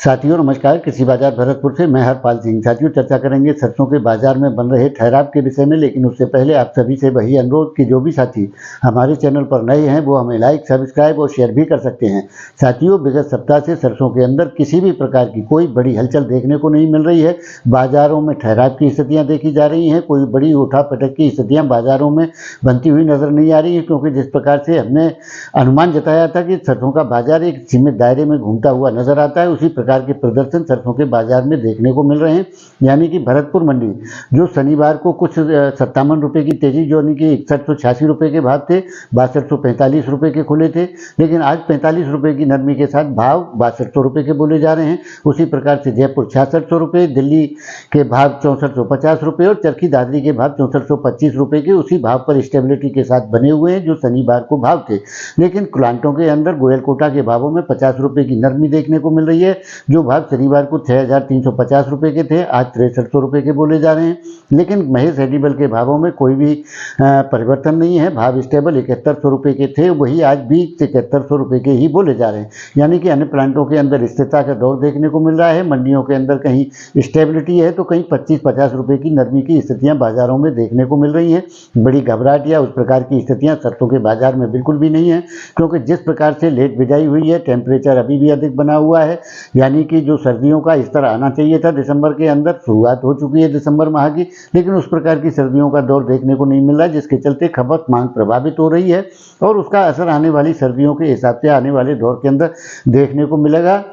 साथियों नमस्कार। कृषि बाजार भरतपुर से मैं हरपाल सिंह। साथियों चर्चा करेंगे सरसों के बाजार में बन रहे ठहराव के विषय में, लेकिन उससे पहले आप सभी से वही अनुरोध कि जो भी साथी हमारे चैनल पर नए हैं वो हमें लाइक, सब्सक्राइब और शेयर भी कर सकते हैं। साथियों विगत सप्ताह से सरसों के अंदर किसी भी प्रकार की कोई बड़ी हलचल देखने को नहीं मिल रही है। बाजारों में ठहराव की स्थितियाँ देखी जा रही हैं। कोई बड़ी उठा पटक की स्थितियाँ बाजारों में बनती हुई नजर नहीं आ रही है, क्योंकि जिस प्रकार से हमने अनुमान जताया था कि सरसों का बाजार एक सीमित दायरे में घूमता हुआ नजर आता है, उसी प्रकार के प्रदर्शन सरसों के बाजार में देखने को मिल रहे हैं। यानी कि भरतपुर मंडी जो शनिवार को कुछ 57 रुपए की तेजी, जो यानी कि 6186 रुपए के भाव थे, 6245 रुपए के खुले थे, लेकिन आज 45 रुपए की नरमी के साथ भाव 6200 रुपए के बोले जा रहे हैं। उसी प्रकार से जयपुर 6600 रुपए, दिल्ली के भाव 6450 रुपए और चरखी दादरी के भाव 6425 रुपए के उसी भाव पर स्टेबिलिटी के साथ बने हुए हैं जो शनिवार को भाव थे। लेकिन कुलांटों के अंदर गोयलकोटा के भावों में 50 रुपए की नरमी देखने को मिल रही है। जो भाव शनिवार को 6350 रुपए के थे, आज 6300 रुपए के बोले जा रहे हैं। लेकिन महेश एडिबल के भावों में कोई भी परिवर्तन नहीं है। भाव स्टेबल 7100 रुपए के थे, वही आज भी 7100 रुपए के ही बोले जा रहे हैं। यानी कि अन्य प्लांटों के अंदर स्थिरता का दौर देखने को मिल रहा है। मंडियों के अंदर कहीं स्टेबिलिटी है तो कहीं 25-50 रुपए की नरमी की स्थितियां बाजारों में देखने को मिल रही हैं। बड़ी घबराहट या उस प्रकार की स्थितियां सरसों के बाजार में बिल्कुल भी नहीं है, क्योंकि जिस प्रकार से लेट बिजाई हुई है, टेम्परेचर अभी भी अधिक बना हुआ है। यानी कि जो सर्दियों का स्तर आना चाहिए था दिसंबर के अंदर, शुरुआत हो चुकी है दिसंबर माह की, लेकिन उस प्रकार की सर्दियों का दौर देखने को नहीं मिल रहा है, जिसके चलते खपत मांग प्रभावित हो रही है और उसका असर आने वाली सर्दियों के हिसाब से आने वाले दौर के अंदर देखने को मिलेगा।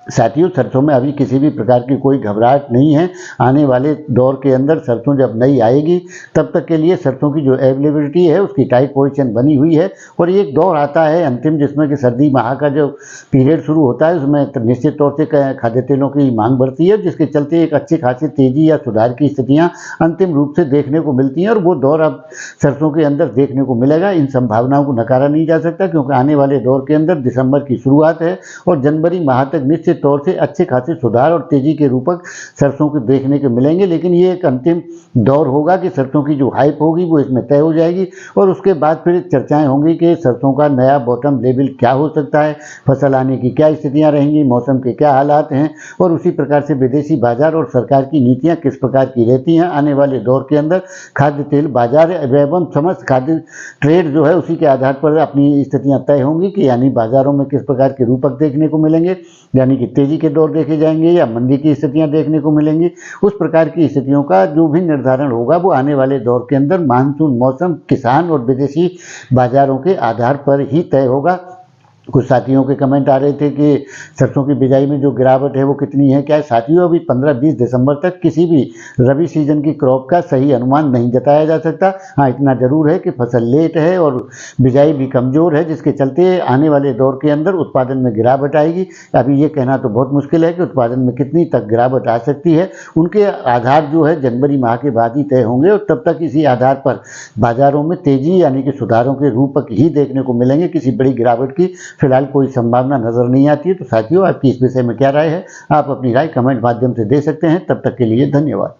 साथियों सरसों में अभी किसी भी प्रकार की कोई घबराहट नहीं है। आने वाले दौर के अंदर सरसों जब नई आएगी तब तक के लिए सरसों की जो अवेलेबिलिटी है उसकी टाइट पोजीशन बनी हुई है और एक दौर आता है अंतिम, जिसमें कि सर्दी माह का जो पीरियड शुरू होता है उसमें निश्चित तौर से खाद्य तेलों की मांग बढ़ती है, जिसके चलते एक अच्छी खासी तेजी या सुधार की स्थितियाँ अंतिम रूप से देखने को मिलती हैं और वो दौर अब सरसों के अंदर देखने को मिलेगा। इन संभावनाओं को नकारा नहीं जा सकता, क्योंकि आने वाले दौर के अंदर दिसंबर की शुरुआत है और जनवरी माह तक निश्चित तौर से अच्छे खासे सुधार और तेजी के रूपक सरसों को देखने को मिलेंगे। लेकिन ये एक अंतिम दौर होगा कि सरसों की जो हाइप होगी वो इसमें तय हो जाएगी और उसके बाद फिर चर्चाएं होंगी कि सरसों का नया बॉटम लेवल क्या हो सकता है, फसल आने की क्या स्थितियां रहेंगी, मौसम के क्या हालात हैं और उसी प्रकार से विदेशी बाजार और सरकार की नीतियां किस प्रकार की रहती हैं। आने वाले दौर के अंदर खाद्य तेल बाजार एवं समस्त खाद्य ट्रेड जो है उसी के आधार पर अपनी स्थितियां तय होंगी कि यानी बाजारों में किस प्रकार के रूपक देखने को मिलेंगे, यानी कि तेजी के दौर देखे जाएंगे या मंदी की स्थितियां देखने को मिलेंगी। उस प्रकार की स्थितियों का जो भी निर्धारण होगा वो आने वाले दौर के अंदर मानसून, मौसम, किसान और विदेशी बाजारों के आधार पर ही तय होगा। कुछ साथियों के कमेंट आ रहे थे कि सरसों की बिजाई में जो गिरावट है वो कितनी है, क्या है। साथियों अभी 15-20 दिसंबर तक किसी भी रबी सीजन की क्रॉप का सही अनुमान नहीं जताया जा सकता। हाँ इतना जरूर है कि फसल लेट है और बिजाई भी कमज़ोर है, जिसके चलते आने वाले दौर के अंदर उत्पादन में गिरावट आएगी। अभी ये कहना तो बहुत मुश्किल है कि उत्पादन में कितनी तक गिरावट आ सकती है। उनके आधार जो है जनवरी माह के बाद ही तय होंगे और तब तक इसी आधार पर बाजारों में तेजी यानी कि सुधारों के रूपक ही देखने को मिलेंगे। किसी बड़ी गिरावट की फिलहाल कोई संभावना नजर नहीं आती है। तो साथियों आपकी इस विषय में क्या राय है, आप अपनी राय कमेंट माध्यम से दे सकते हैं। तब तक के लिए धन्यवाद।